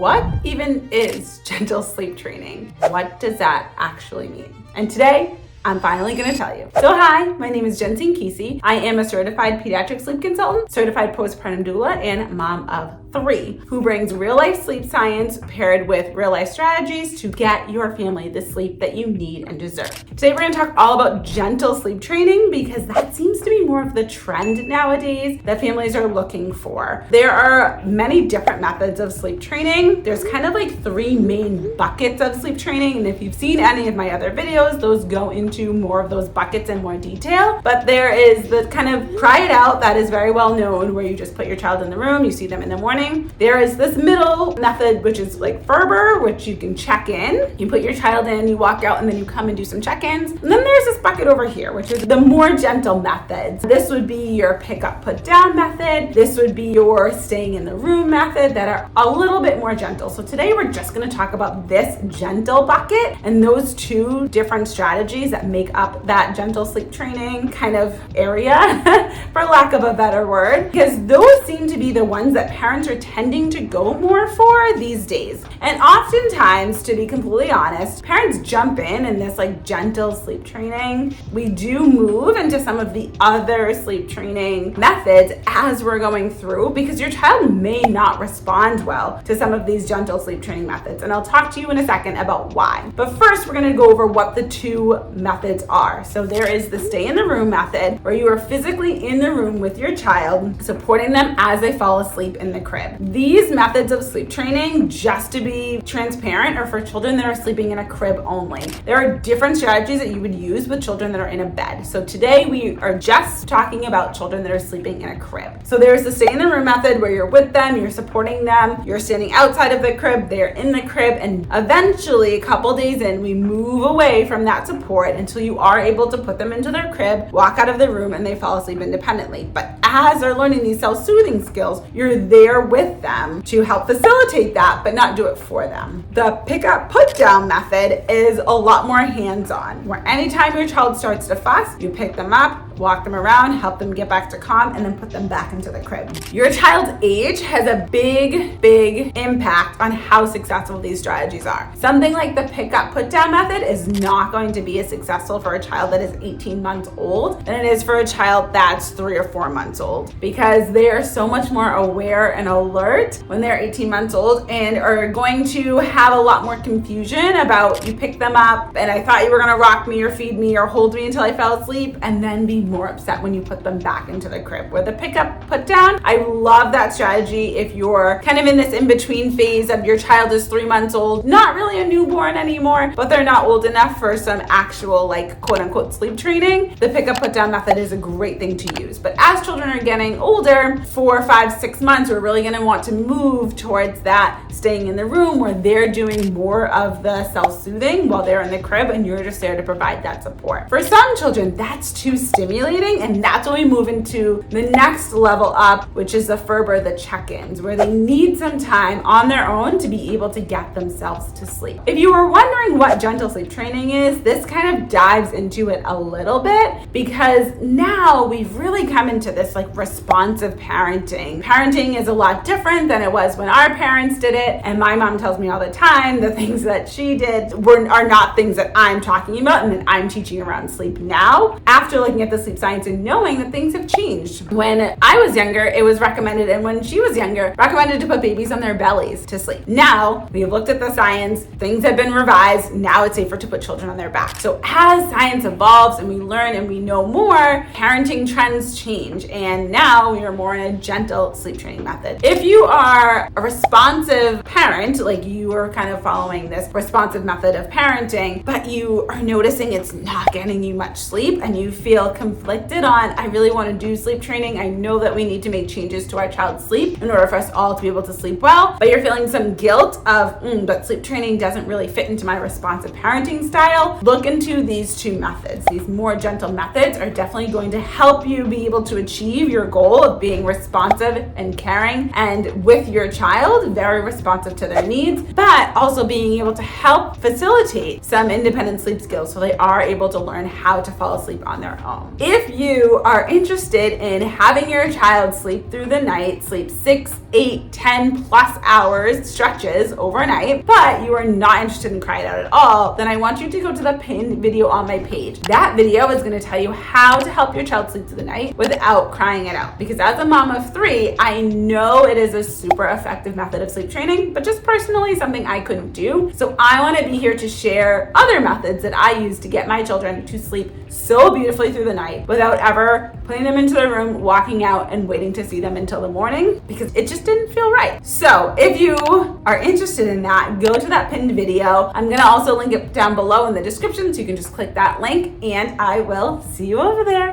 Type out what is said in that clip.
what even is gentle sleep training? What does that actually mean? And today, I'm finally going to tell you. So hi, my name is Jensine Kesey. I am a certified pediatric sleep consultant, certified postpartum doula, and mom of 3 who brings real life sleep science paired with real life strategies to get your family the sleep that you need and deserve. Today we're going to talk all about gentle sleep training because that seems to be more of the trend nowadays that families are looking for. There are many different methods of sleep training. There's kind of like 3 main buckets of sleep training, and if you've seen any of my other videos, those go into more of those buckets in more detail. But there is the kind of try it out that is very well known where you just put your child in the room, you see them in the morning. There is this middle method, which is like Ferber, which you can check in. You put your child in, you walk out, and then you come and do some check-ins. And then there's this bucket over here, which is the more gentle methods. This would be your pick up, put down method. This would be your staying in the room method that are a little bit more gentle. So today we're just going to talk about this gentle bucket and those 2 different strategies that make up that gentle sleep training kind of area, for lack of a better word, because those seem to be the ones that parents are tending to go more for these days. And oftentimes, to be completely honest, parents jump in this like gentle sleep training. We do move into some of the other sleep training methods as we're going through because your child may not respond well to some of these gentle sleep training methods. And I'll talk to you in a second about why. But first, we're going to go over what the 2 methods are. So there is the stay in the room method where you are physically in the room with your child, supporting them as they fall asleep in the crib. These methods of sleep training, just to be transparent, are for children that are sleeping in a crib only. There are different strategies that you would use with children that are in a bed. So today we are just talking about children that are sleeping in a crib. So there's the stay in the room method where you're with them, you're supporting them, you're standing outside of the crib, they're in the crib, and eventually a couple days in, we move away from that support until you are able to put them into their crib, walk out of the room, and they fall asleep independently. But as they're learning these self-soothing skills, you're there with them to help facilitate that, but not do it for them. The pick up, put down method is a lot more hands-on, where anytime your child starts to fuss, you pick them up, walk them around, help them get back to calm, and then put them back into the crib. Your child's age has a big impact on how successful these strategies are. Something like the pick up, put down method is not going to be as successful for a child that is 18 months old than it is for a child that's 3 or 4 months old, because they are so much more aware and alert when they're 18 months old and are going to have a lot more confusion about you pick them up and I thought you were going to rock me or feed me or hold me until I fell asleep, and then be more upset when you put them back into the crib. Where the pick up, put down, I love that strategy if you're kind of in this in-between phase of your child is 3 months old, not really a newborn anymore, but they're not old enough for some actual like quote unquote sleep training. The pick up, put down method is a great thing to use. But as children are getting older, 4, 5, 6 months, we're really going to want to move towards that staying in the room where they're doing more of the self-soothing while they're in the crib and you're just there to provide that support. For some children, that's too stimulating, and that's when we move into the next level up, which is the Ferber, the check-ins, where they need some time on their own to be able to get themselves to sleep. If you were wondering what gentle sleep training is, this kind of dives into it a little bit because now we've really come into this like responsive parenting. Parenting is a lot different than it was when our parents did it, and my mom tells me all the time the things that she did are not things that I'm talking about and that I'm teaching around sleep now. After looking at the sleep science and knowing that things have changed. When I was younger, it was recommended, and when she was younger, recommended to put babies on their bellies to sleep. Now, we've looked at the science, things have been revised, now it's safer to put children on their back. So as science evolves and we learn and we know more, parenting trends change, and now we are more in a gentle sleep training method. If you are a responsive parent, like you are kind of following this responsive method of parenting, but you are noticing it's not getting you much sleep and you feel conflicted on, I really want to do sleep training, I know that we need to make changes to our child's sleep in order for us all to be able to sleep well, but you're feeling some guilt of, but sleep training doesn't really fit into my responsive parenting style, look into these 2 methods. These more gentle methods are definitely going to help you be able to achieve your goal of being responsive and caring and with your child, very responsive to their needs, but also being able to help facilitate some independent sleep skills so they are able to learn how to fall asleep on their own. If you are interested in having your child sleep through the night, sleep 6, 8, 10 plus hours stretches overnight, but you are not interested in crying out at all, then I want you to go to the pinned video on my page. That video is going to tell you how to help your child sleep through the night without crying it out. Because as a mom of 3, I know it is a super effective method of sleep training, but just personally something I couldn't do. So I want to be here to share other methods that I use to get my children to sleep so beautifully through the night without ever putting them into their room, walking out, and waiting to see them until the morning, because it just didn't feel right. So if you are interested in that, go to that pinned video. I'm gonna also link it down below in the description, so you can just click that link, and I will see you over there.